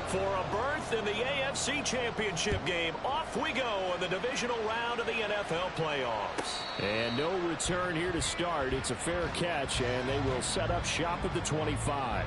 For a berth in the AFC Championship game, off we go in the divisional round of the NFL playoffs. And no return here to start. It's a fair catch, and they will set up shop at the 25.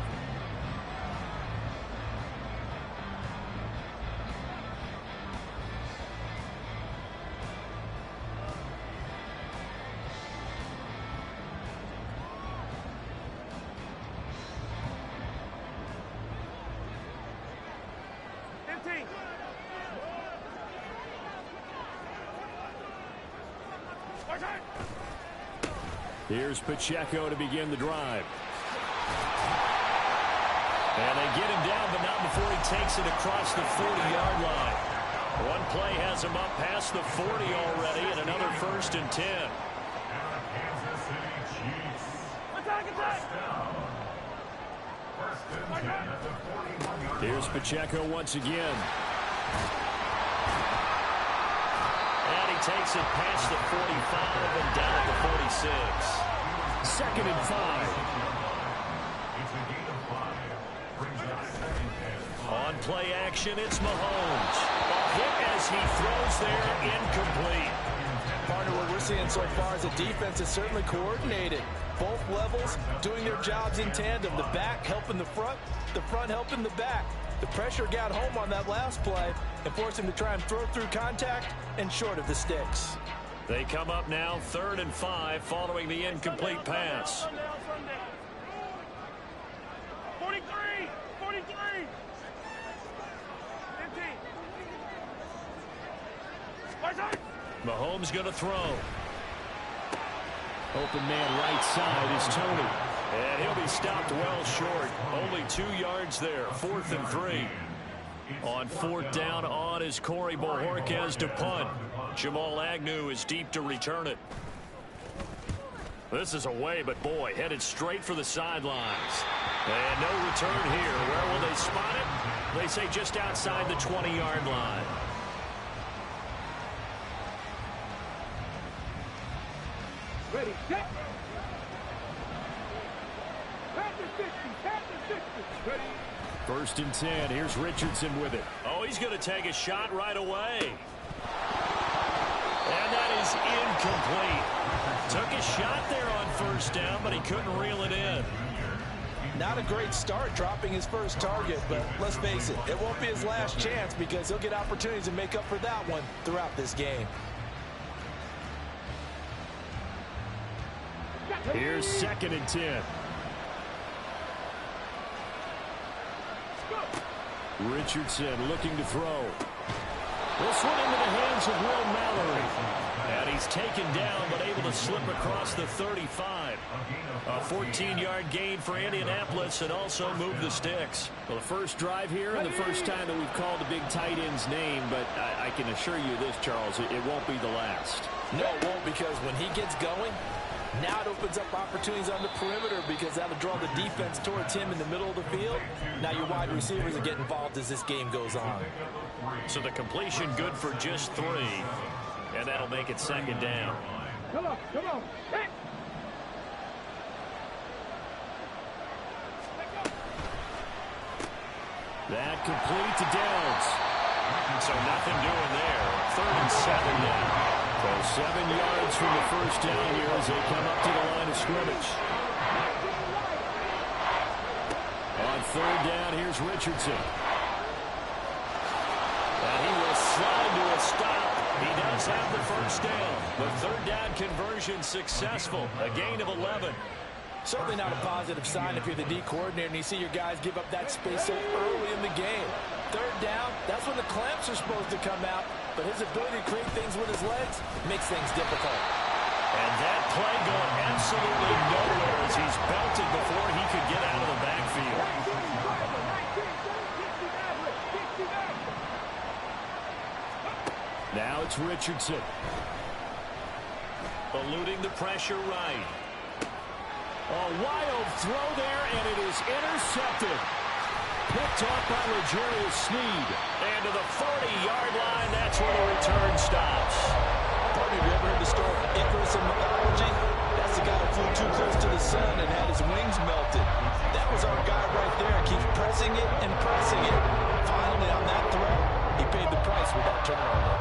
Here's Pacheco to begin the drive. And they get him down, but not before he takes it across the 40-yard line. One play has him up past the 40 already, and another 1st and 10. Here's Pacheco once again. And he takes it past the 45 and down at the 46. 2nd and 5. On play action, it's Mahomes. A hit as he throws there, incomplete. Partner, what we're seeing so far is the defense is certainly coordinated. Both levels doing their jobs in tandem. The back helping the front helping the back. The pressure got home on that last play and forced him to try and throw through contact and short of the sticks. They come up now 3rd and 5 following the incomplete pass. 43! 43! 15! Mahomes going to throw. Open man right side is Tony. And he'll be stopped well short. Only 2 yards there. 4th and 3. On 4th down on is Corey Bojorquez to punt. Jamal Agnew is deep to return it. This is away, but boy, headed straight for the sidelines. And no return here. Where will they spot it? They say just outside the 20-yard line. Ready, set. Pass the 60, pass the 60. Ready. 1st and 10. Here's Richardson with it. Oh, he's going to take a shot right away. And that is incomplete. Took a shot there on 1st down, but he couldn't reel it in. Not a great start dropping his first target, but let's face it, it won't be his last chance because he'll get opportunities to make up for that one throughout this game. Here's 2nd and 10. Richardson looking to throw. This one into the hands of Will Mallory. And he's taken down, but able to slip across the 35. A 14-yard gain for Indianapolis and also move the sticks. Well, the first drive here and the first time that we've called the big tight end's name, but I can assure you this, Charles, it won't be the last. No, it won't, because when he gets going, now it opens up opportunities on the perimeter because that'll draw the defense towards him in the middle of the field. Now your wide receivers will get involved as this game goes on. So the completion good for just 3. And that'll make it 2nd down. Come on, come on. Hey. That complete to Downs. So nothing doing there. 3rd and 7 now. So 7 yards from the first down here as they come up to the line of scrimmage. On 3rd down, here's Richardson. And he will slide to a stop. He does have the 1st down. The 3rd down conversion successful. A gain of 11. Certainly not a positive sign if you're the D coordinator and you see your guys give up that space so early in the game. 3rd down, that's when the clamps are supposed to come out, but his ability to create things with his legs makes things difficult. And that play going absolutely nowhere as he's belted before he could get out of the backfield. Now it's Richardson. Eluding the pressure right. A wild throw there, and it is intercepted. Picked off by L'Jarius Sneed. And to the 40-yard line, that's where the return stops. Partner, have you ever heard the story of Icarus in mythology? That's the guy who flew too close to the sun and had his wings melted. That was our guy right there. Keeps pressing it and pressing it. turnover.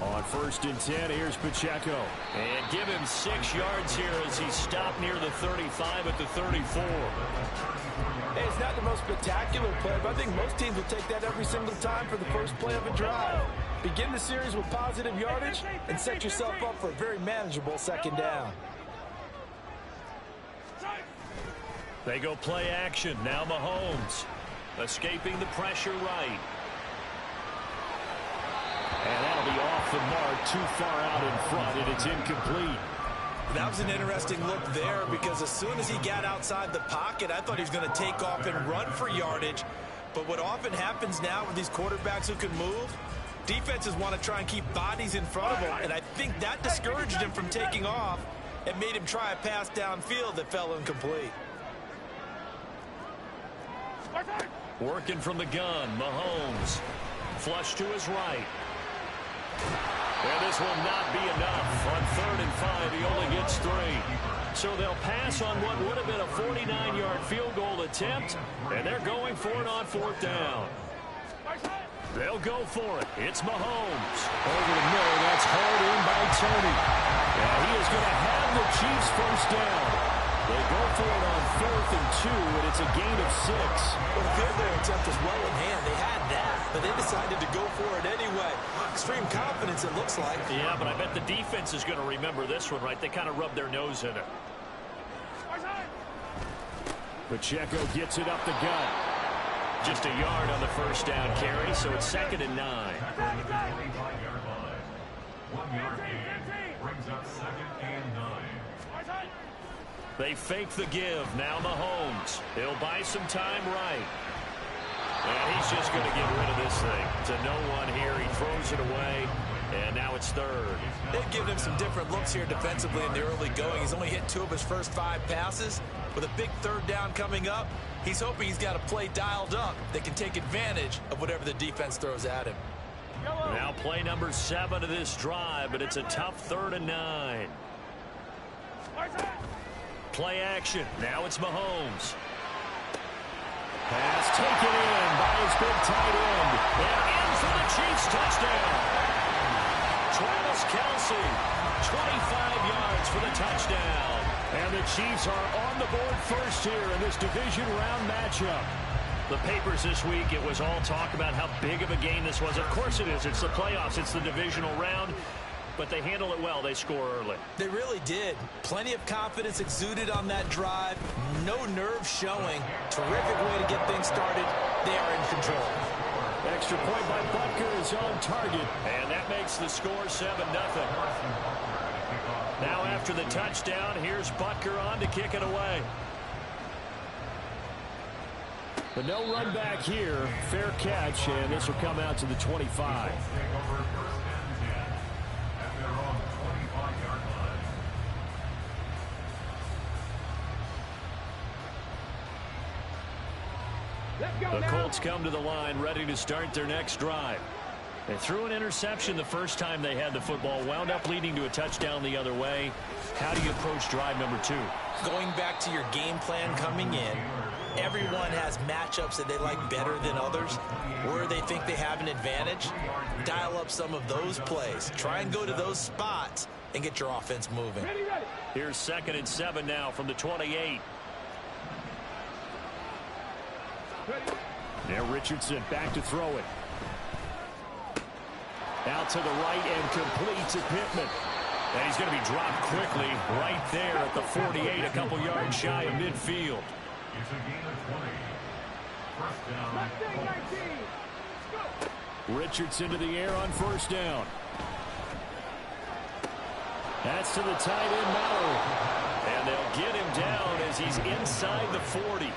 On 1st and 10, here's Pacheco. And give him 6 yards here as he stopped near the 35 at the 34. Hey, it's not the most spectacular play, but I think most teams will take that every single time for the first play of a drive. Begin the series with positive yardage and set yourself up for a very manageable 2nd down. They go play action. Now Mahomes escaping the pressure right. And that'll be off the mark, too far out in front, and it's incomplete. That was an interesting look there because as soon as he got outside the pocket, I thought he was going to take off and run for yardage. But what often happens now with these quarterbacks who can move, defenses want to try and keep bodies in front of him, and I think that discouraged him from taking off and made him try a pass downfield that fell incomplete. Working from the gun, Mahomes. Flush to his right. And this will not be enough. On 3rd and 5, he only gets 3. So they'll pass on what would have been a 49-yard field goal attempt, and they're going for it on 4th down. They'll go for it. It's Mahomes. Over the middle, that's hauled in by Tony. And he is going to have the Chiefs 1st down. They go for it on 4th and 2, and it's a gain of 6. Well, the field goal attempt was well in hand. They had that, but they decided to go for it anyway. Extreme confidence, it looks like. Yeah, but I bet the defense is going to remember this one, right? They kind of rubbed their nose in it. Pacheco gets it up the gut. Just a yard on the 1st down carry, so it's 2nd and 9. 1 yard gain brings up 2nd and 9. They fake the give. Now Mahomes. He'll buy some time right. And he's just going to get rid of this thing. To no one here. He throws it away. And now it's 3rd. They've given him some different looks here defensively in the early going. He's only hit 2 of his first 5 passes. With a big 3rd down coming up, he's hoping he's got a play dialed up that can take advantage of whatever the defense throws at him. Now play number 7 of this drive, but it's a tough 3rd and 9. Play action. Now it's Mahomes. Pass taken in by his big tight end. And in for the Chiefs touchdown. Travis Kelce, 25 yards for the touchdown. And the Chiefs are on the board first here in this division round matchup. The papers this week, it was all talk about how big of a game this was. Of course it is. It's the playoffs. It's the divisional round. But they handle it well. They score early. They really did. Plenty of confidence exuded on that drive. No nerve showing. Terrific way to get things started. They are in control. Extra point by Butker is on target. And that makes the score 7-0. Now after the touchdown, here's Butker on to kick it away. But no run back here. Fair catch, and this will come out to the 25. The Colts come to the line ready to start their next drive. They threw an interception the first time they had the football, wound up leading to a touchdown the other way. How do you approach drive number 2? Going back to your game plan coming in, everyone has matchups that they like better than others, where they think they have an advantage. Dial up some of those plays. Try and go to those spots and get your offense moving. Here's 2nd and 7 now from the 28. Now Richardson back to throw it. Out to the right and complete to Pittman. And he's going to be dropped quickly right there at the 48, a couple yards shy of midfield. It's a gain of 20. 1st down. Richardson to the air on 1st down. That's to the tight end, Mallory. And they'll get him down as he's inside the 40.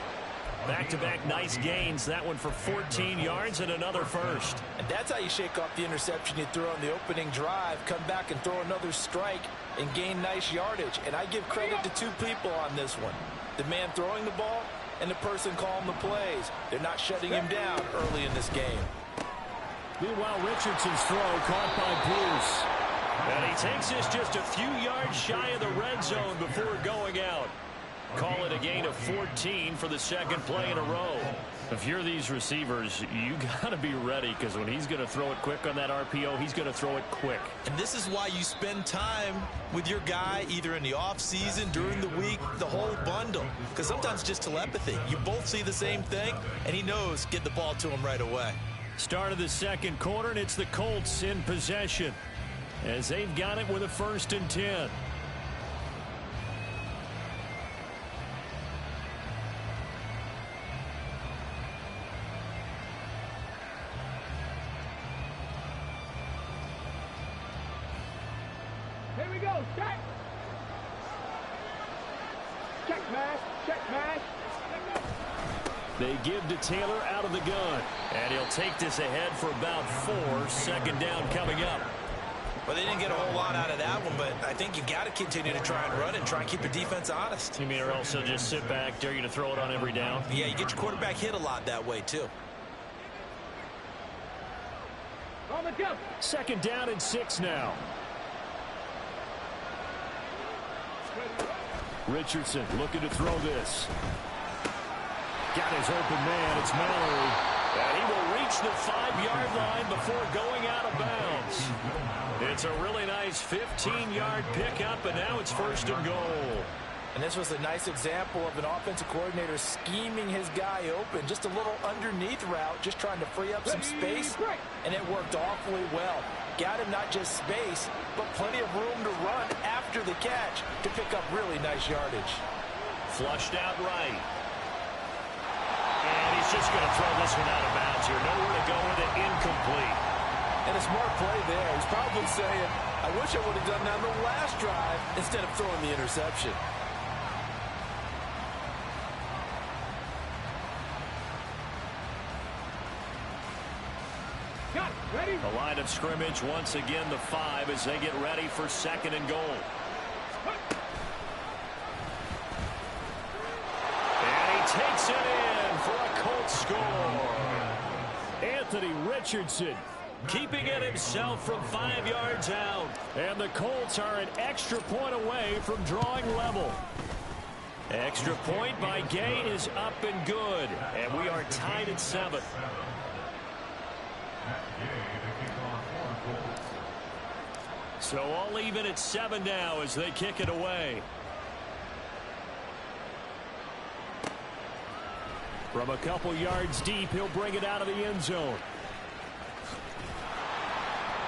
Back-to-back nice gains. That one for 14 yards and another first. And that's how you shake off the interception you threw on the opening drive. Come back and throw another strike and gain nice yardage. And I give credit to 2 people on this one. The man throwing the ball and the person calling the plays. They're not shutting him down early in this game. Meanwhile, Richardson's throw caught by Bruce. And he takes this just a few yards shy of the red zone before going out. Call it a gain of 14 for the second play in a row. If you're these receivers, you got to be ready, because when he's going to throw it quick on that RPO, he's going to throw it quick. And this is why you spend time with your guy either in the offseason, during the week, the whole bundle. Because sometimes just telepathy. You both see the same thing, and he knows get the ball to him right away. Start of the second quarter, and it's the Colts in possession as they've got it with a 1st and 10. Here we go. Check. Check pass. Check pass. They give to Taylor out of the gun. And he'll take this ahead for about 4. 2nd down coming up. Well, they didn't get a whole lot out of that one, but I think you got to continue to try and run and try and keep the defense honest. You mean, or else they'll just sit back, dare you to throw it on every down? Yeah, you get your quarterback hit a lot that way, too. On the jump. 2nd down and 6 now. Richardson looking to throw this. Got his open man. It's Mallory. And he will reach the 5-yard line before going out of bounds. It's a really nice 15-yard pickup, and now it's 1st and goal. And this was a nice example of an offensive coordinator scheming his guy open. Just a little underneath route, just trying to free up some space, and it worked awfully well. Got him not just space, but plenty of room to run after the catch to pick up really nice yardage. Flushed out right. And he's just going to throw this one out of bounds here. Nowhere to go with it. Incomplete. And a smart play there. He's probably saying, I wish I would have done that on the last drive instead of throwing the interception. Ready? The line of scrimmage once again the 5 as they get ready for 2nd and goal. And he takes it in for a Colts score. Anthony Richardson keeping it himself from 5 yards out. And the Colts are an extra point away from drawing level. Extra point by Gay is up and good. And we are tied at 7. So all even at 7 now as they kick it away. From a couple yards deep, he'll bring it out of the end zone.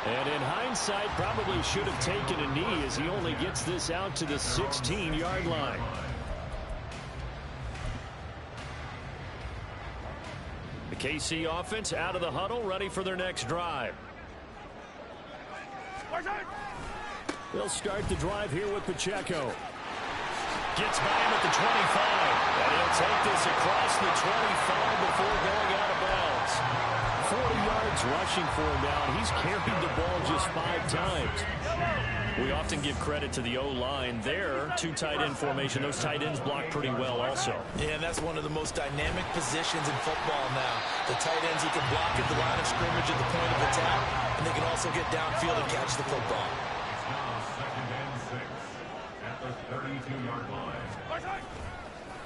And in hindsight, probably should have taken a knee as he only gets this out to the 16-yard line. The KC offense out of the huddle, ready for their next drive. They'll start the drive here with Pacheco. Gets by him at the 25. And he'll take this across the 25 before going out of bounds. 40 yards rushing for him now. He's carried the ball just 5 times. We often give credit to the O-line there. 2 tight end formation. Those tight ends block pretty well also. Yeah, and that's one of the most dynamic positions in football now. The tight ends, he can block at the line of scrimmage at the point of attack, and they can also get downfield and catch the football.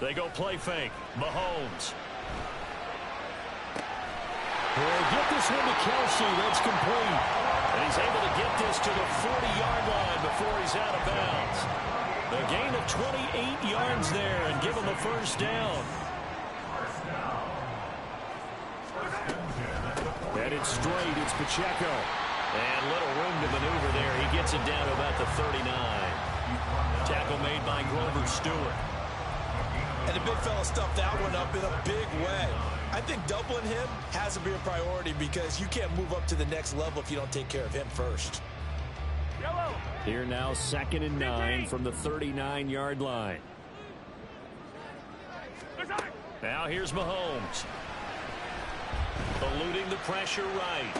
They go play fake. Mahomes. Will get this one to Kelsey. That's complete. And he's able to get this to the 40-yard line before he's out of bounds. A gain of 28 yards there and give him a 1st down. And it's straight. It's Pacheco. And little room to maneuver there. He gets it down to about the 39. Tackle made by Grover Stewart. And the big fella stuffed that one up in a big way. I think doubling him has to be a priority because you can't move up to the next level if you don't take care of him first. Yellow. Here now 2nd and 9 from the 39-yard line. Now here's Mahomes. Eluding the pressure right.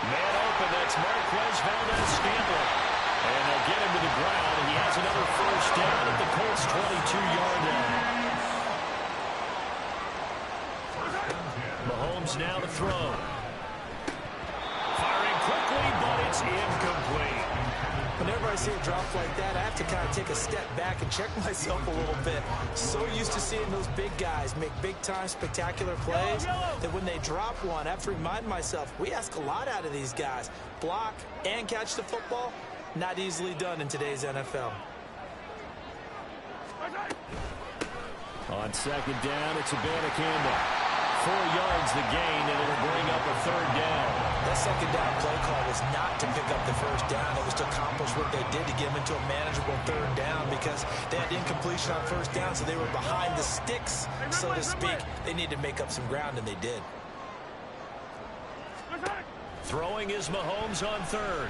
Man open, that's Marquez Valdez-Scantling. And they'll get him to the ground, and he has another 1st down at the Colts' 22-yard line. Mahomes now to throw. Firing quickly, but it's incomplete. Whenever I see a drop like that, I have to kind of take a step back and check myself a little bit. So used to seeing those big guys make big-time spectacular plays that when they drop one, I have to remind myself, we ask a lot out of these guys. Block and catch the football, not easily done in today's NFL. On second down, it's Campbell. 4 yards the gain, and it'll bring up a third down. That second down play call was not to pick up the first down. It was to accomplish what they did to get them into a manageable third down because they had incompletion on first down, so they were behind the sticks, so to speak. They needed to make up some ground, and they did. Throwing is Mahomes on third.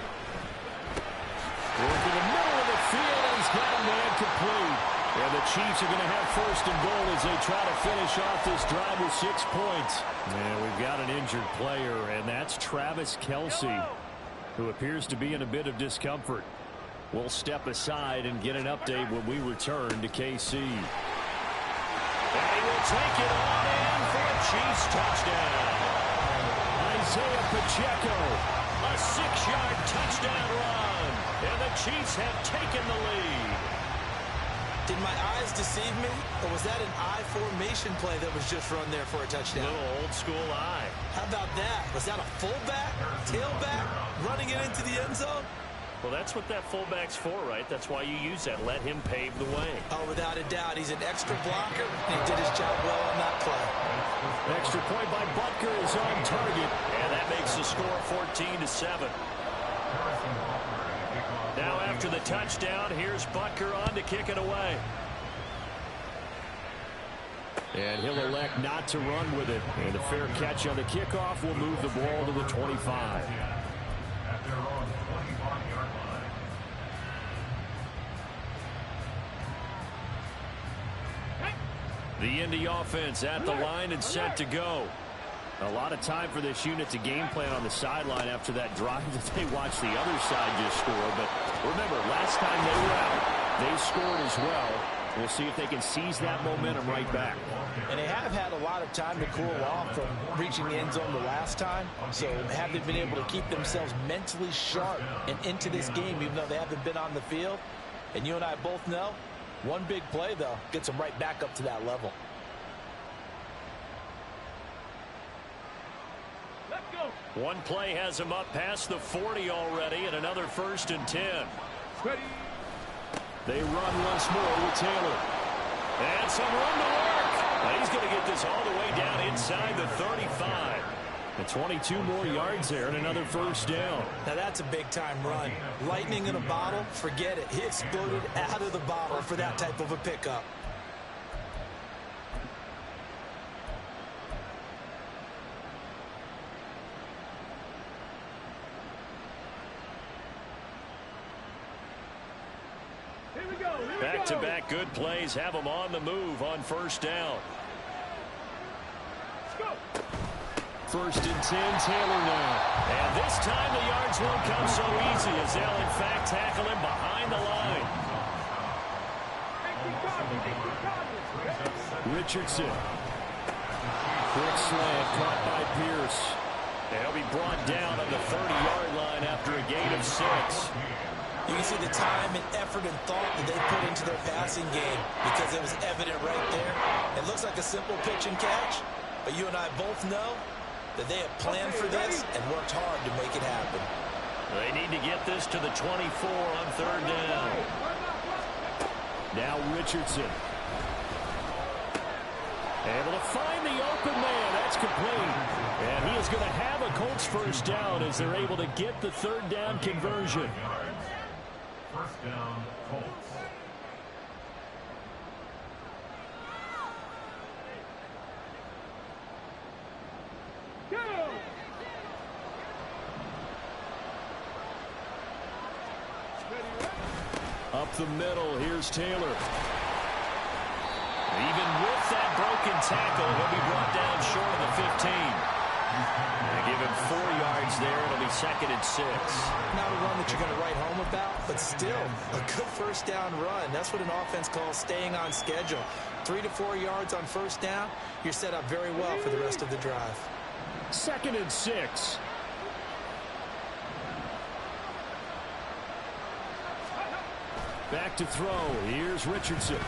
Into the middle of the field, and he's got a man complete. And the Chiefs are going to have first and goal as they try to finish off this drive with 6 points. And we've got an injured player, and that's Travis Kelce, who appears to be in a bit of discomfort. We'll step aside and get an update when we return to KC. And he will take it on in for a Chiefs touchdown. Isaiah Pacheco, A 6-yard touchdown run. And the Chiefs have taken the lead. Did my eyes deceive me, or was that an I formation play that was just run there for a touchdown? Little old school eye. How about that? Was that a fullback, tailback, running it into the end zone? Well, that's what that fullback's for, right? That's why you use that. Let him pave the way. Oh, without a doubt. He's an extra blocker, and he did his job well on that play. extra point by Butker is on target. And that makes the score 14-7. Now after the touchdown, here's Butker on to kick it away. And he'll elect not to run with it. And a fair catch on the kickoff will move the ball to the 25. The Indy offense at the line and set to go. A lot of time for this unit to game plan on the sideline after that drive that they watched the other side just score. But remember, last time they were out, they scored as well. We'll see if they can seize that momentum right back. And they have had a lot of time to cool off from reaching the end zone the last time. So have they been able to keep themselves mentally sharp and into this game, even though they haven't been on the field? And you and I both know, one big play, though, gets them right back up to that level. One play has them up past the 40 already, and another 1st and 10. They run once more with Taylor. And some room to work. Now he's going to get this all the way down inside the 35. And 22 more yards there and another 1st down. Now that's a big-time run. Lightning in a bottle, forget it. He exploded out of the bottle for that type of a pickup. Back-to-back good plays have them on the move on 1st down. 1st and 10, Taylor now. And this time the yards won't come so easy as they'll in fact tackle him behind the line. Richardson. Quick slant caught by Pierce. And he'll be brought down on the 30-yard line after a gain of 6. You can see the time and effort and thought that they put into their passing game because it was evident right there. It looks like a simple pitch and catch, but you and I both know that they have planned for this and worked hard to make it happen. They need to get this to the 24 on 3rd down. Now Richardson. Able to find the open man. That's complete. And he is going to have a Colts 1st down as they're able to get the 3rd down conversion. 1st down, Colts. Up the middle, here's Taylor. Even with that broken tackle, he'll be brought down short of the 15. They give him 4 yards there. It'll be 2nd and 6. Not a run that you're going to write home about, but still a good 1st down run. That's what an offense calls staying on schedule. 3 to 4 yards on 1st down. You're set up very well for the rest of the drive. 2nd and 6. Back to throw. Here's Richardson.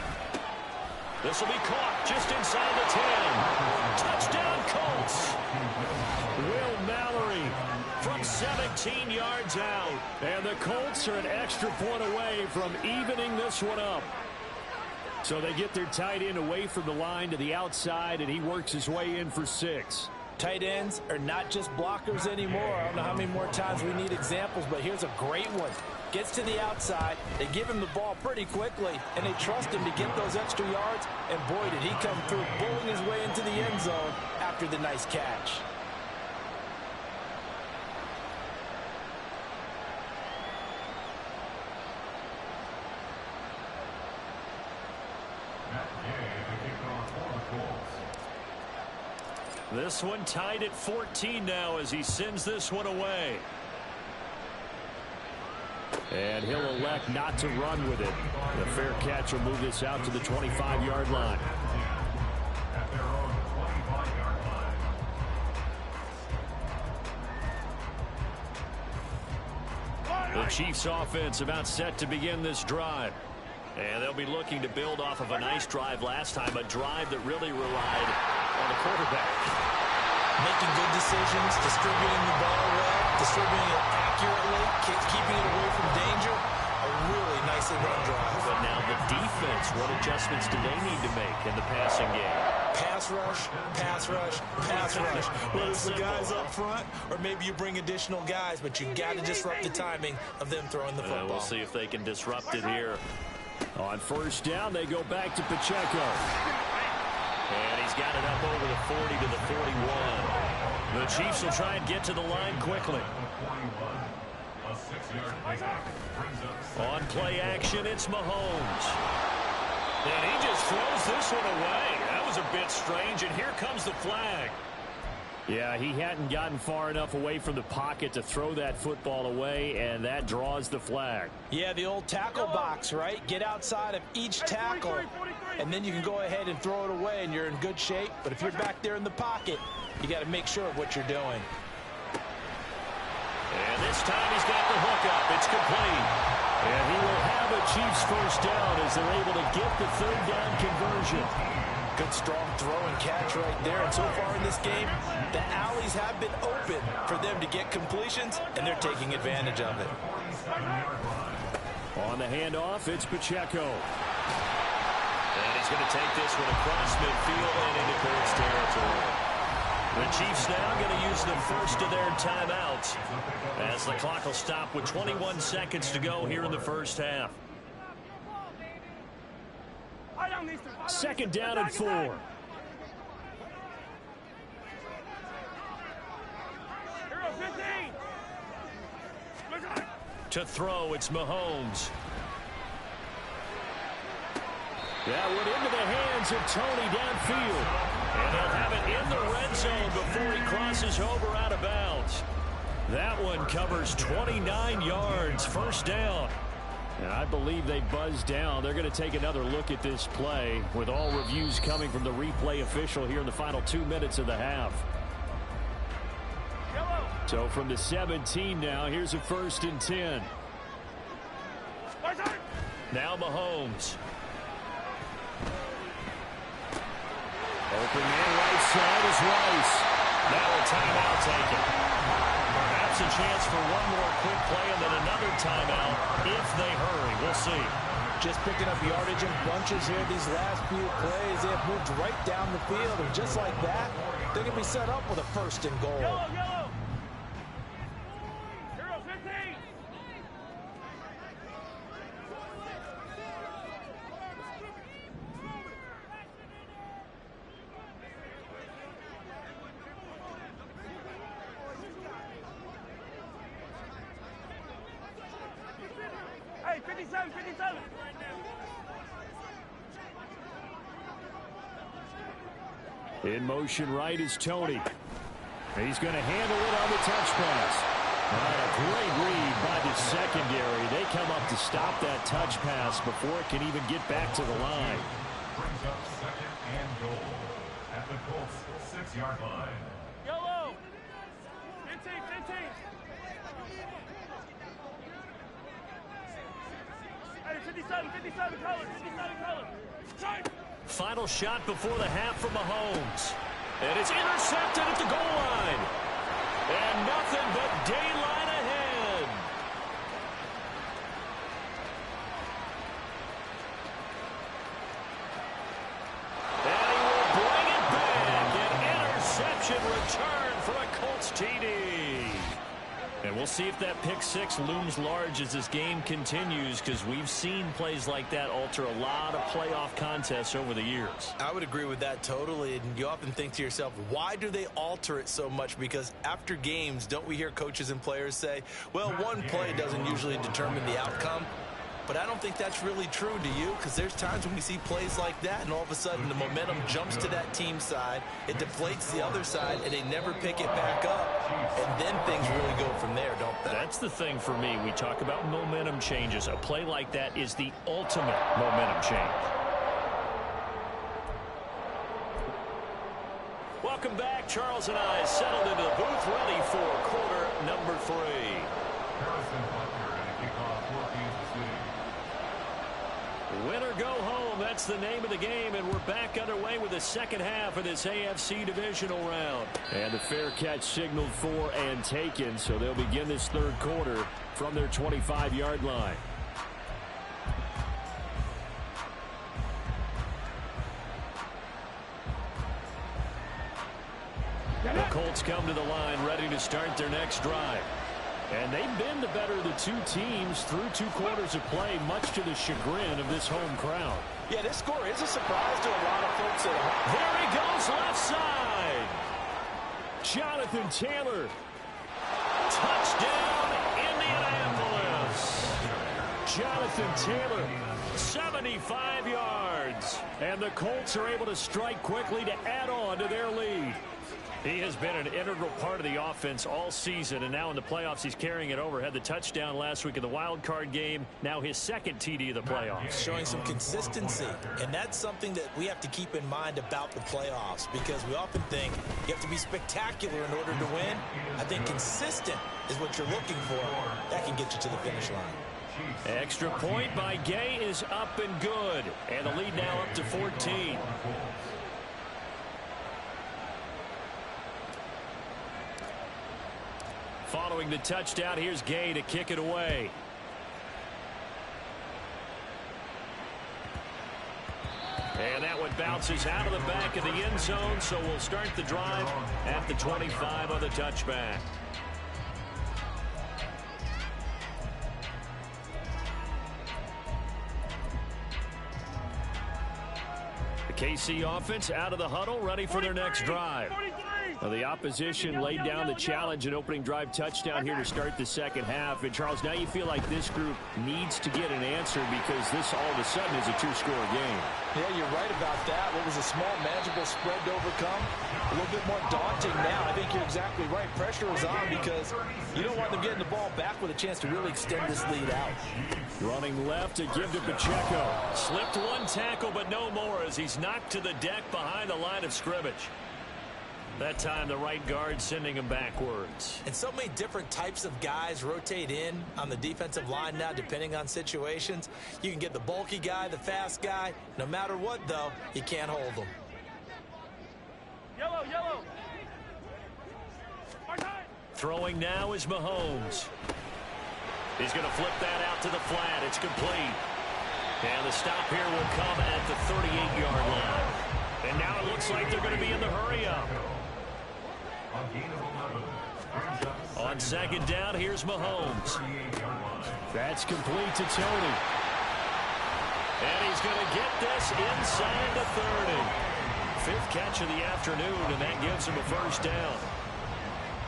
This will be caught just inside the 10. Touchdown, Colts. Will Mallory From 17 yards out. And the Colts are an extra point away from evening this one up. So they get their tight end away from the line to the outside, and he works his way in for 6. Tight ends are not just blockers anymore. I don't know how many more times we need examples, but here's a great one. Gets to the outside, they give him the ball pretty quickly, and they trust him to get those extra yards, and boy, did he come through, bowling his way into the end zone after the nice catch. This one tied at 14 now as he sends this one away. And he'll elect not to run with it. The fair catch will move this out to the 25-yard line. At their own 25-yard line. The Chiefs offense about set to begin this drive. And they'll be looking to build off of a nice drive last time, a drive that really relied on the quarterback. Making good decisions, distributing the ball well, distributing it accurately, keeping it away from danger. A really nicely run drive. But now the defense, what adjustments do they need to make in the passing game? Pass rush, pass rush, pass rush. Whether it's the guys up front or maybe you bring additional guys, but you got to disrupt the timing of them throwing the football. We'll see if they can disrupt it here. On first down, they go back to Pacheco. And he's got it up over the 40 to the 41. The Chiefs will try and get to the line quickly. A 6-yard pickup brings us. On play action, it's Mahomes. And he just throws this one away. That was a bit strange, and here comes the flag. Yeah, he hadn't gotten far enough away from the pocket to throw that football away, and that draws the flag. Yeah, the old tackle box, right? Get outside of each tackle, and then you can go ahead and throw it away, and you're in good shape. But if you're back there in the pocket, you got to make sure of what you're doing. And this time he's got the hook up. It's complete. And he will have a Chiefs first down as they're able to get the third down conversion. Good, strong throw and catch right there. And so far in this game, the alleys have been open for them to get completions, and they're taking advantage of it. On the handoff, it's Pacheco. And he's going to take this one across midfield and into Colts territory. The Chiefs now going to use the first of their timeouts as the clock will stop with 21 seconds to go here in the first half. Second down and 4. To throw, it's Mahomes. That went into the hands of Tony downfield. And they'll have it in the red zone before he crosses over out of bounds. That one covers 29 yards. First down. And I believe they buzzed down. They're going to take another look at this play with all reviews coming from the replay official here in the final 2 minutes of the half. So from the 17 now, here's a 1st and 10. Now Mahomes. Open man right side is Rice. Now a timeout taken. Perhaps a chance for one more quick play and then another timeout if they hurry. We'll see. Just picking up yardage in bunches here these last few plays. They have moved right down the field, and just like that, they can be set up with a 1st and goal. Yellow. Hero 15. Hey, 57. In motion right is Tony. He's going to handle it on the touch pass. A great read by the secondary. They come up to stop that touch pass before it can even get back to the line. Brings up 2nd and goal at the Colts 6-yard line. Yellow. 15. Hey, 15. 57 colors, 57 colors. Final shot before the half from Mahomes. And it's intercepted at the goal line. And nothing but daylight ahead. And he will bring it back. An interception return for a Colts TD. And we'll see if that pick six looms large as this game continues, because we've seen plays like that alter a lot of playoff contests over the years. I would agree with that totally. And you often think to yourself, why do they alter it so much? Because after games, don't we hear coaches and players say, well, one play doesn't usually determine the outcome? But I don't think that's really true, do you? Because there's times when we see plays like that, and all of a sudden the momentum jumps to that team side, it deflates the other side, and they never pick it back up. And then things really go from there, don't they? That's the thing for me. We talk about momentum changes. A play like that is the ultimate momentum change. Welcome back. Charles and I settled into the booth, ready for quarter number 3. Win or go home, that's the name of the game, and we're back underway with the second half of this AFC divisional round. And the fair catch signaled for and taken, so they'll begin this third quarter from their 25-yard line. The Colts come to the line ready to start their next drive. And they've been the better of the two teams through 2 quarters of play, much to the chagrin of this home crowd. Yeah, this score is a surprise to a lot of folks at home. There he goes, left side. Jonathan Taylor. Touchdown, Indianapolis. Jonathan Taylor. 75 yards. And the Colts are able to strike quickly to add on to their lead. He has been an integral part of the offense all season, and now in the playoffs he's carrying it over. Had the touchdown last week in the wild card game, now his second TD of the playoffs. Showing some consistency, and that's something that we have to keep in mind about the playoffs, because we often think you have to be spectacular in order to win. I think consistent is what you're looking for. That can get you to the finish line. Extra point by Gay is up and good, and the lead now up to 14. Following the touchdown, here's Gay to kick it away. And that one bounces out of the back of the end zone, so we'll start the drive at the 25 on the touchback. The KC offense out of the huddle, ready for their next drive. Well, the opposition laid down the challenge and opening drive touchdown here to start the second half. And, Charles, now you feel like this group needs to get an answer, because this all of a sudden is a 2-score game. Yeah, you're right about that. What was a small, manageable spread to overcome, a little bit more daunting now. I think you're exactly right. Pressure is on, because you don't want them getting the ball back with a chance to really extend this lead out. Running left to give to Pacheco. Slipped one tackle, but no more, as he's knocked to the deck behind the line of scrimmage. That time the right guard sending him backwards. And so many different types of guys rotate in on the defensive line now, depending on situations. You can get the bulky guy, the fast guy. No matter what, though, you can't hold them. Yellow, yellow. Throwing now is Mahomes. He's going to flip that out to the flat. It's complete. And the stop here will come at the 38-yard line. And now it looks like they're going to be in the hurry-up. On second down, here's Mahomes. That's complete to Tony. And he's going to get this inside the 30. 5th catch of the afternoon, and that gives him a first down.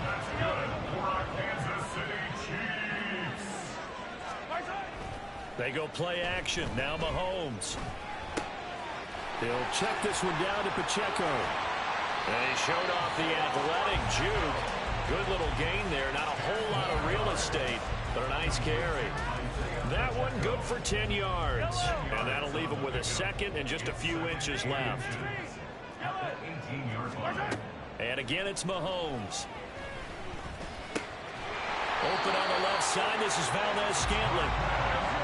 That's good for our Kansas City Chiefs. They go play action. Now Mahomes. They'll check this one down to Pacheco. And he showed off the athletic juke. Good little gain there. Not a whole lot of real estate, but a nice carry. That one good for 10 yards. And that'll leave him with a second and just a few inches left. And again, it's Mahomes. Open on the left side. This is Valdez-Scantling.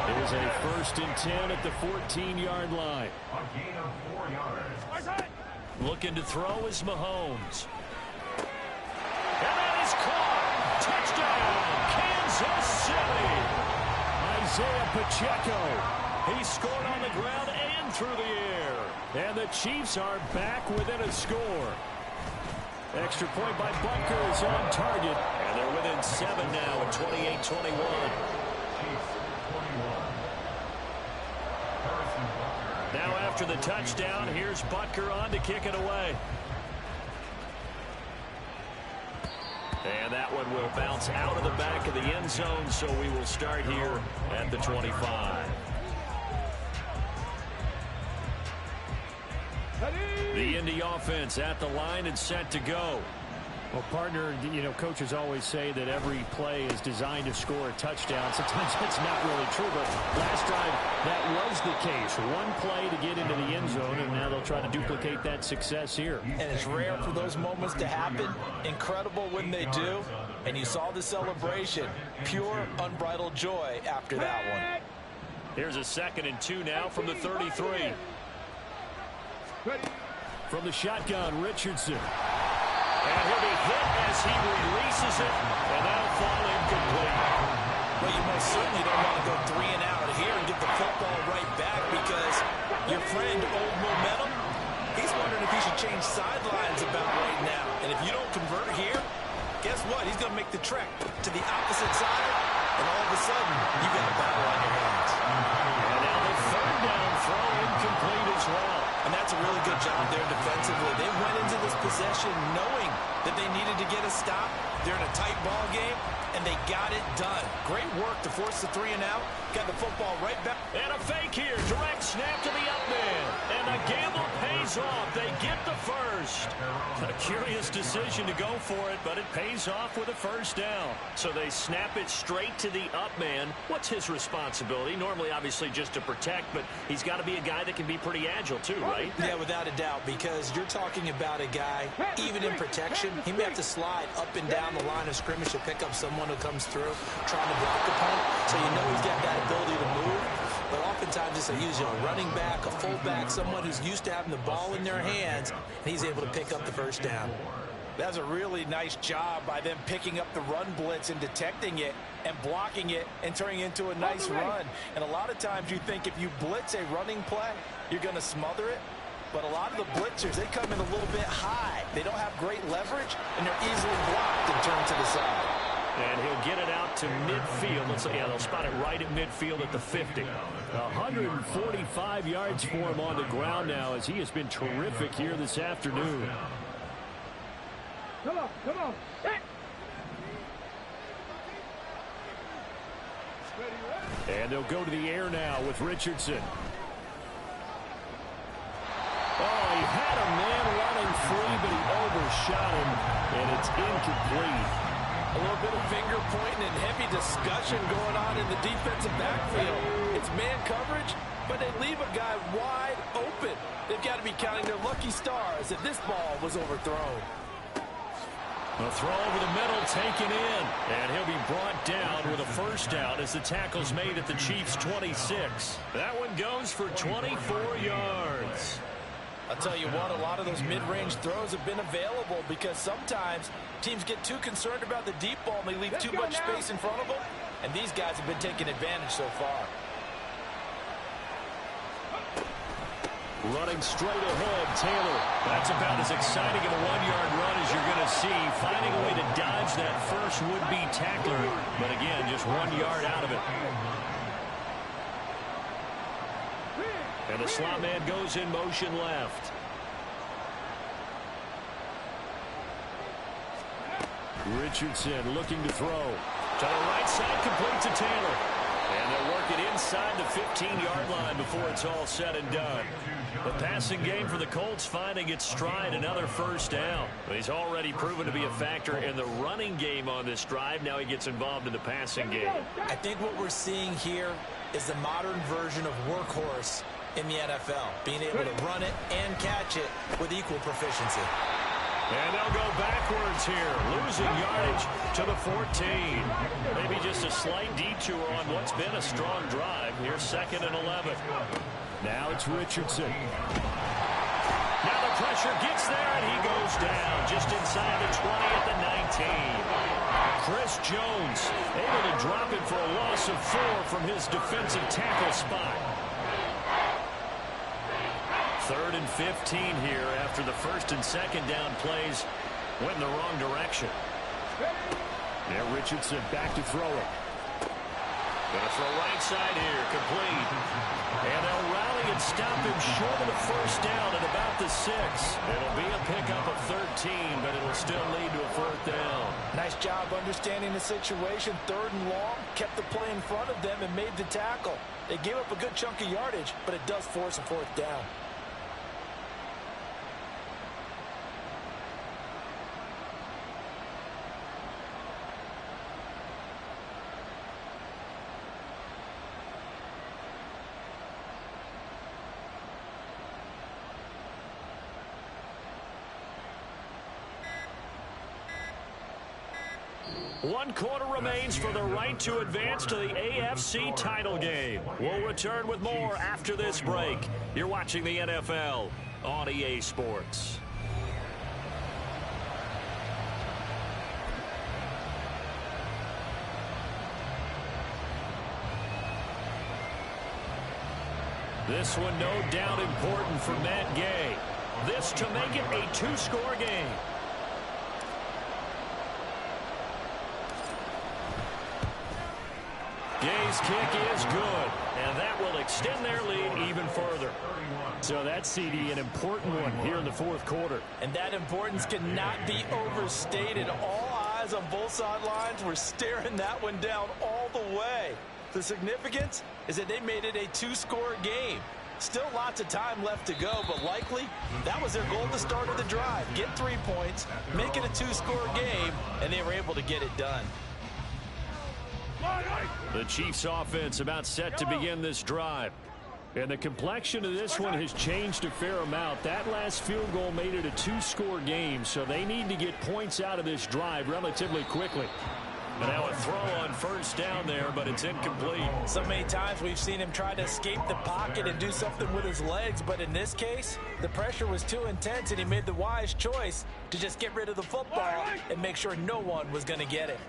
It was a 1st and 10 at the 14-yard line. A gain of 4 yards. Looking to throw is Mahomes. And that is caught. Touchdown, Kansas City. Isaiah Pacheco. He scored on the ground and through the air. And the Chiefs are back within a score. Extra point by Butker is on target. And they're within 7 now at 28-21. Now after the touchdown, here's Butker on to kick it away. And that one will bounce out of the back of the end zone, so we will start here at the 25. The Indy offense at the line and set to go. Well, partner, you know, coaches always say that every play is designed to score a touchdown. Sometimes that's not really true, but last drive, that was the case. One play to get into the end zone, and now they'll try to duplicate that success here. And it's rare for those moments to happen. Incredible when they do. And you saw the celebration. Pure, unbridled joy after that one. Here's a 2nd and 2 now from the 33. From the shotgun, Richardson. And he'll be hit as he releases it, and that'll fall incomplete. Well, you most certainly don't want to go 3 and out here and get the football right back, because your friend, Old Momentum, he's wondering if he should change sidelines about right now. And if you don't convert here, guess what? He's going to make the trek to the opposite side, and all of a sudden, you got a battle on your hands. And now the 3rd down throw incomplete as well. And that's a really good job there defensively. They went into this possession knowing that they needed to get a stop. They're in a tight ball game, and they got it done. Great work to force the 3 and out. Got the football right back. And a fake here. Direct snap to the up man. And the gamble pays off. They get the first. A curious decision to go for it, but it pays off with a 1st down. So they snap it straight to the up man. What's his responsibility? Normally, obviously, just to protect, but he's got to be a guy that can be pretty agile too, right? Yeah, without a doubt, because you're talking about a guy, even in protection, he may have to slide up and down the line of scrimmage to pick up someone who comes through trying to block the punt. So you know he's got that ability to move. But oftentimes it's a running back, a fullback, someone who's used to having the ball in their hands, and he's able to pick up the 1st down. That's a really nice job by them picking up the run blitz and detecting it and blocking it and turning it into a nice run. And a lot of times you think if you blitz a running play, you're going to smother it. But a lot of the blitzers, they come in a little bit high. They don't have great leverage, and they're easily blocked and turned to the side. And he'll get it out to midfield. They'll spot it right at midfield at the 50. 145 yards for him on the ground now, as he has been terrific here this afternoon. Come on. And they'll go to the air now with Richardson. Oh, he had a man running free, but he overshot him, and it's incomplete. A little bit of finger pointing and heavy discussion going on in the defensive backfield. It's man coverage, but they leave a guy wide open. They've got to be counting their lucky stars if this ball was overthrown. A throw over the middle taken in, and he'll be brought down with a 1st down as the tackle's made at the Chiefs' 26. That one goes for 24 yards. I'll tell you what, a lot of those mid-range throws have been available because sometimes teams get too concerned about the deep ball and they leave too much space in front of them, and these guys have been taking advantage so far. Running straight ahead, Taylor. That's about as exciting of a 1-yard run as you're going to see. Finding a way to dodge that first would-be tackler, but again, just 1 yard out of it. And the slot man goes in motion left. Richardson looking to throw. To the right side, complete to Taylor. And they'll work it inside the 15-yard line before it's all said and done. The passing game for the Colts finding its stride, another 1st down. He's already proven to be a factor in the running game on this drive. Now he gets involved in the passing game. I think what we're seeing here is the modern version of workhorse in the NFL, being able to run it and catch it with equal proficiency. And they'll go backwards here, losing yardage to the 14. Maybe just a slight detour on what's been a strong drive. Here's 2nd and 11. Now it's Richardson. Now the pressure gets there, and he goes down just inside the 20 at the 19. Chris Jones able to drop it for a loss of 4 from his defensive tackle spot. 3rd and 15 here after the 1st and 2nd down plays went in the wrong direction. Now Richardson back to throw it. Gonna throw right side here, complete. And they'll rally and stop him short of the 1st down at about the 6. It'll be a pickup of 13, but it'll still lead to a 4th down. Nice job understanding the situation. 3rd and long, kept the play in front of them and made the tackle. They gave up a good chunk of yardage, but it does force a 4th down. One quarter remains for the right to advance to the AFC title game. We'll return with more after this break. You're watching the NFL on EA Sports. This one no doubt important for Matt Gay. This to make it a 2-score game. Gay's kick is good, and that will extend their lead even further. So that's, CD, an important one here in the 4th quarter. And that importance cannot be overstated. All eyes on both sidelines were staring that one down all the way. The significance is that they made it a 2-score game. Still lots of time left to go, but likely that was their goal at the start of the drive. Get 3 points, make it a 2-score game, and they were able to get it done. The Chiefs offense about set to begin this drive. And the complexion of this one has changed a fair amount. That last field goal made it a 2-score game, so they need to get points out of this drive relatively quickly. And now a throw on 1st down there, but it's incomplete. So many times we've seen him try to escape the pocket and do something with his legs, but in this case, the pressure was too intense, and he made the wise choice to just get rid of the football and make sure no one was going to get it.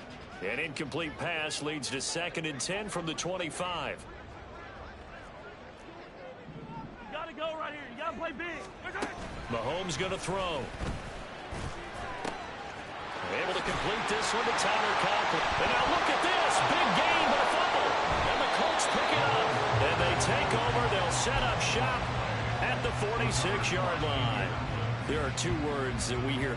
An incomplete pass leads to 2nd and 10 from the 25. You gotta go right here. You gotta play big. Mahomes going to throw. Able to complete this one to Tyler Conklin. And now look at this. Big gain, but a fumble. And the Colts pick it up. And they take over. They'll set up shop at the 46-yard line. There are 2 words that we hear.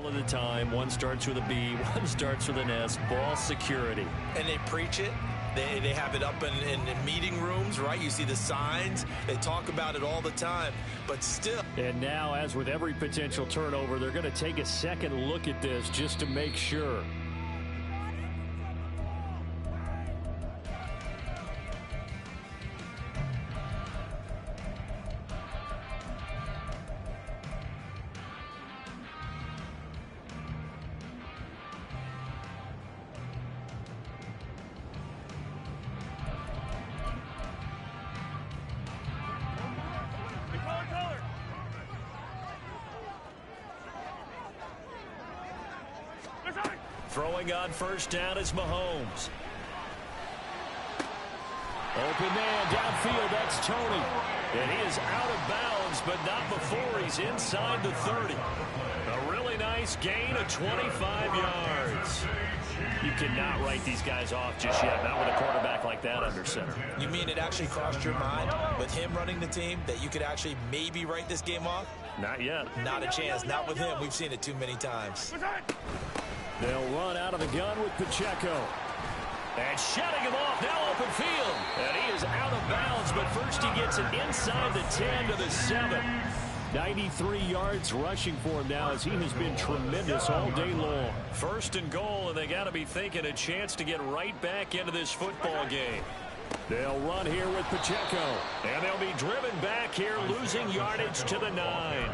All of the time, one starts with a B, one starts with an S, ball security. And they preach it. They have it up in meeting rooms, right? You see the signs. They talk about it all the time, but still. And now, as with every potential turnover, they're going to take a second look at this just to make sure. Throwing on first down is Mahomes. Open man downfield, that's Tony. And he is out of bounds, but not before he's inside the 30. A really nice gain of 25 yards. You cannot write these guys off just yet, not with a quarterback like that under center. You mean it actually crossed your mind with him running the team that you could actually maybe write this game off? Not yet. Not a chance. Not with him. We've seen it too many times. They'll run out of the gun with Pacheco. And shutting him off, now open field. And he is out of bounds, but first he gets it inside the 10 to the 7. 93 yards rushing for him now as he has been tremendous all day long. First and goal, and they got to be thinking a chance to get right back into this football game. They'll run here with Pacheco. And they'll be driven back here, losing yardage to the 9.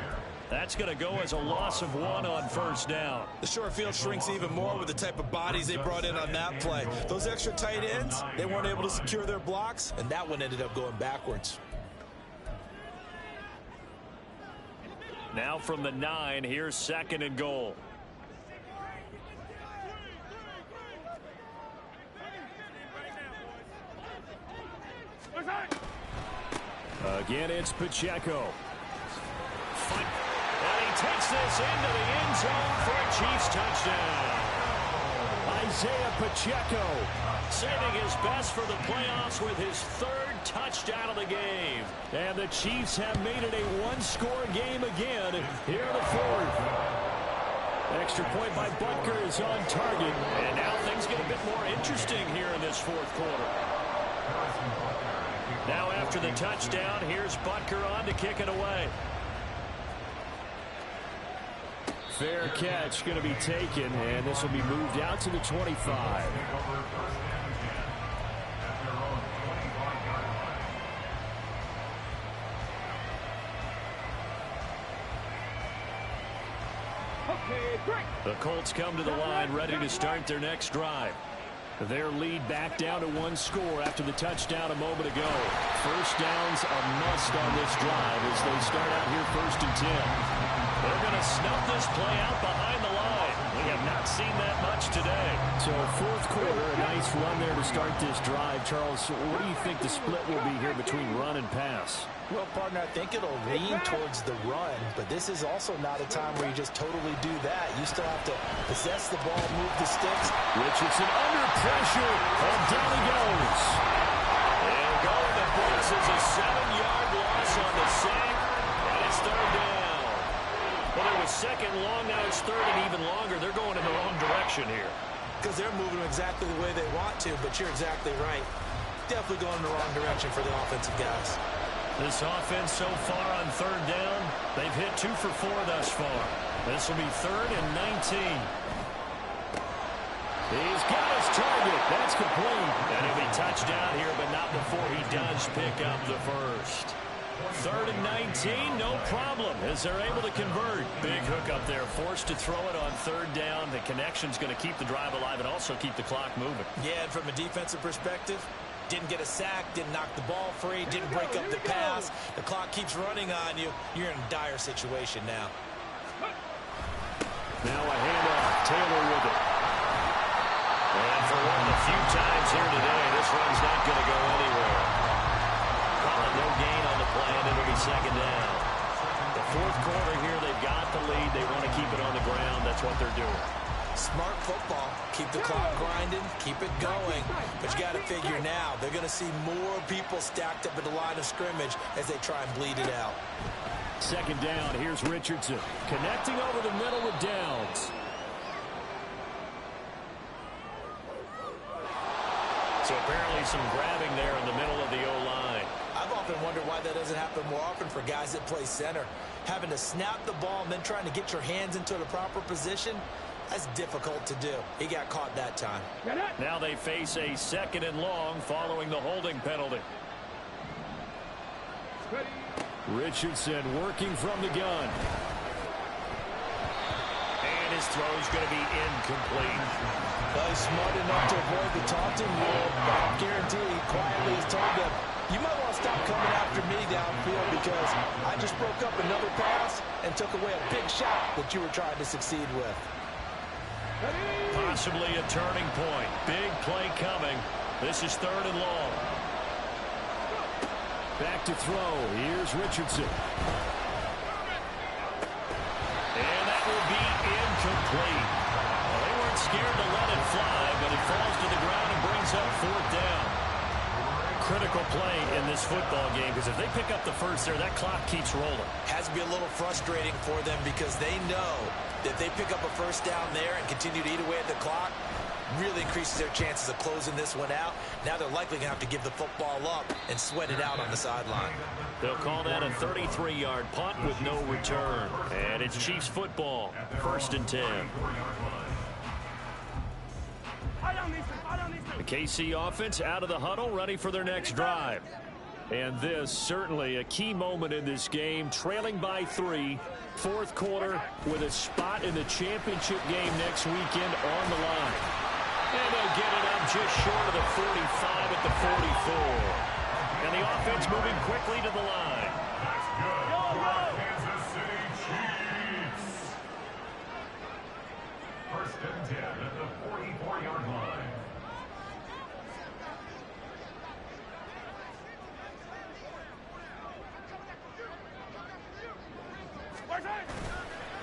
That's going to go as a loss of 1 on first down. The short field shrinks even more with the type of bodies they brought in on that play. Those extra tight ends, they weren't able to secure their blocks, and that one ended up going backwards. Now from the 9, here's second and goal. Again, it's Pacheco. And he takes this into the end zone for a Chiefs touchdown. Isaiah Pacheco Saving his best for the playoffs with his 3rd touchdown of the game. And the Chiefs have made it a one-score game again here in the 4th. Extra point by Butker is on target. And now things get a bit more interesting here in this 4th quarter. Now after the touchdown, here's Butker on to kick it away. Fair catch going to be taken, and this will be moved out to the 25. The Colts come to the line ready to start their next drive. Their lead back down to 1 score after the touchdown a moment ago. First down's a must on this drive as they start out here 1st and 10. They're going to snuff this play out behind the line. We have not seen that much today. So 4th quarter, a nice run there to start this drive. Charles, what do you think the split will be here between run and pass? Well, partner, I think it'll lean towards the run, but this is also not a time where you just totally do that. You still have to possess the ball, move the sticks. Richardson under pressure, and down he goes. And going to blitz is a 7-yard loss on the sack, and it's 3rd down. Well, it was 2nd long, now it's 3rd and even longer. They're going in the wrong direction here. Because they're moving exactly the way they want to, but you're exactly right. Definitely going in the wrong direction for the offensive guys. This offense so far on 3rd down, they've hit 2 for 4 thus far. This will be 3rd and 19. He's got his target. That's complete. And he'll be touched down here, but not before he does pick up the first. 3rd and 19, no problem, as they're able to convert. Big hook up there, forced to throw it on 3rd down. The connection's going to keep the drive alive and also keep the clock moving. Yeah, and from a defensive perspective, didn't get a sack, didn't knock the ball free, didn't break up the pass. The clock keeps running on you. You're in a dire situation now. Now a handoff, Taylor with it. And for one of the few times here today, this run's not going to go anywhere. Calling no gain on the play, and it'll be 2nd down. The 4th quarter here, they've got the lead. They want to keep it on the ground. That's what they're doing. Smart football. Keep the clock grinding, keep it going. But you got to figure now, they're going to see more people stacked up at the line of scrimmage as they try and bleed it out. Second down, here's Richardson. Connecting over the middle with Downs. So apparently some grabbing there in the middle of the O-line. I've often wondered why that doesn't happen more often for guys that play center. Having to snap the ball and then trying to get your hands into the proper position, that's difficult to do. He got caught that time. Now they face a 2nd and long following the holding penalty. Richardson working from the gun. And his throw's going to be incomplete. Well, he's smart enough to avoid the taunting rule, but I guarantee he quietly has told them, you might want to stop coming after me downfield because I just broke up another pass and took away a big shot that you were trying to succeed with. Possibly a turning point. Big play coming. This is 3rd and long. Back to throw. Here's Richardson. And that will be incomplete. Well, they weren't scared to let it fly, but it falls to the ground and brings up 4th down. Critical play in this football game because if they pick up the first there, that clock keeps rolling. Has to be a little frustrating for them because they know that if they pick up a first down there and continue to eat away at the clock, really increases their chances of closing this one out. Now they're likely going to have to give the football up and sweat it out on the sideline. They'll call that a 33-yard punt with no return. And it's Chiefs football, 1st and 10. The KC offense out of the huddle, ready for their next drive. And this certainly a key moment in this game, trailing by 3, 4th quarter with a spot in the championship game next weekend on the line. And they'll get it up just short of the 45 at the 44. And the offense moving quickly to the line. Kansas City Chiefs. 1st and 10 at the 44-yard line.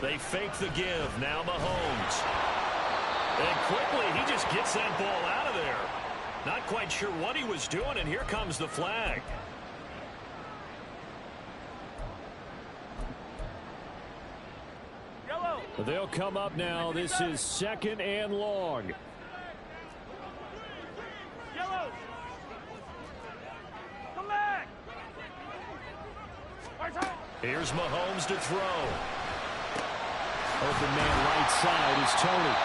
They fake the give. Now Mahomes. And quickly, he just gets that ball out of there. Not quite sure what he was doing, and here comes the flag. Yellow. They'll come up now. This is 2nd and long. Yellow. Come back. Here's Mahomes to throw. Open man right side is Tony.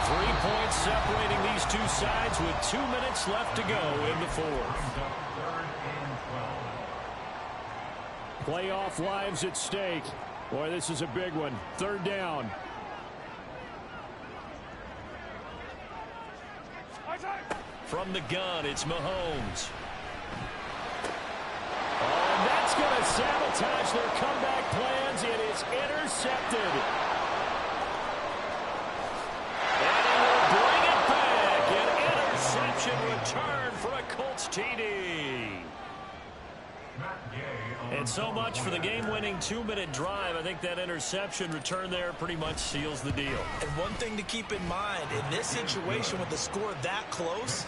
3 points separating these two sides with 2 minutes left to go in the 4th. Playoff lives at stake. Boy, this is a big one. 3rd down. From the gun, it's Mahomes. Oh, and that's going to sabotage their comeback plans. It is intercepted. And he will bring it back. An interception return for a Colts TD. And so much for the game-winning 2-minute drive. I think that interception return there pretty much seals the deal. And one thing to keep in mind, in this situation with the score that close,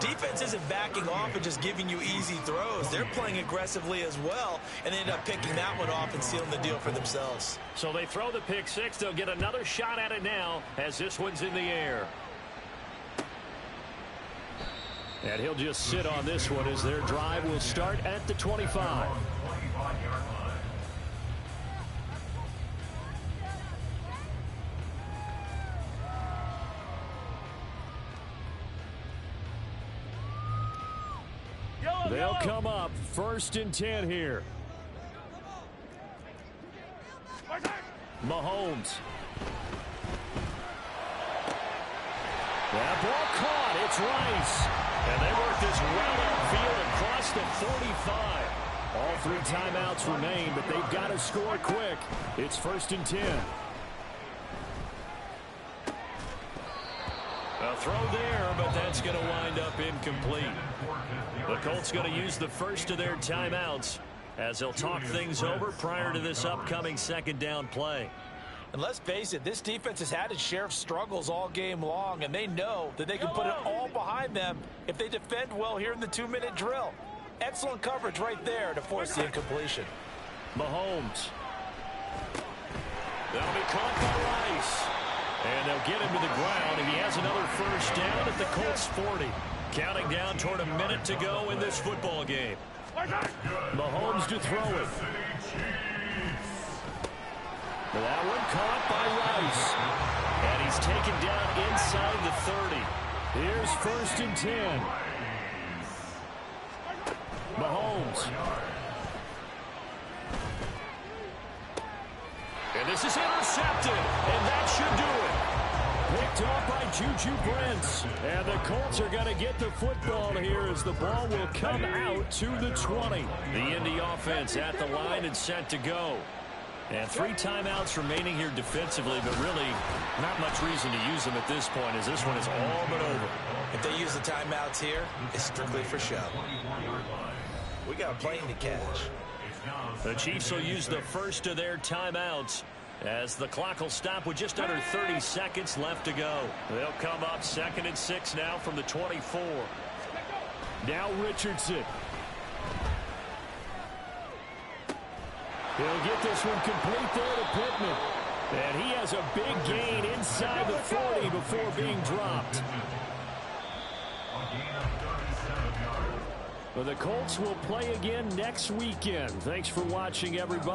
defense isn't backing off and just giving you easy throws. They're playing aggressively as well, and they end up picking that one off and sealing the deal for themselves. So they throw the pick six. They'll get another shot at it now as this one's in the air. And he'll just sit on this one as their drive will start at the 25. They'll come up 1st and 10 here. Mahomes. That ball caught. It's Rice. And they work this well upfield across the 45. All 3 timeouts remain, but they've got to score quick. It's 1st and 10. A throw there, but that's going to wind up incomplete. The Colts going to use the first of their timeouts as they'll talk things over prior to this upcoming 2nd down play. And let's face it, this defense has had its share of struggles all game long, and they know that they can put it all behind them if they defend well here in the 2-minute drill. Excellent coverage right there to force the incompletion. Mahomes. That'll be caught by Rice. And they'll get him to the ground, and he has another first down at the Colts 40. Counting down toward a minute to go in this football game. Mahomes to throw it. That one caught by Rice. And he's taken down inside the 30. Here's 1st and 10. Mahomes. And this is intercepted. And that should do it. Picked off by Juju Brents. And the Colts are going to get the football here as the ball will come out to the 20. The Indy offense at the line and set to go. And 3 timeouts remaining here defensively, but really not much reason to use them at this point as this one is all but over. If they use the timeouts here, it's strictly for show. We got a plane to catch. The Chiefs will use the first of their timeouts as the clock will stop with just under 30 seconds left to go. They'll come up 2nd and 6 now from the 24. Now Richardson. He'll get this one complete there to Pittman. And he has a big gain inside the 40 before being dropped. Well, the Colts will play again next weekend. Thanks for watching, everybody.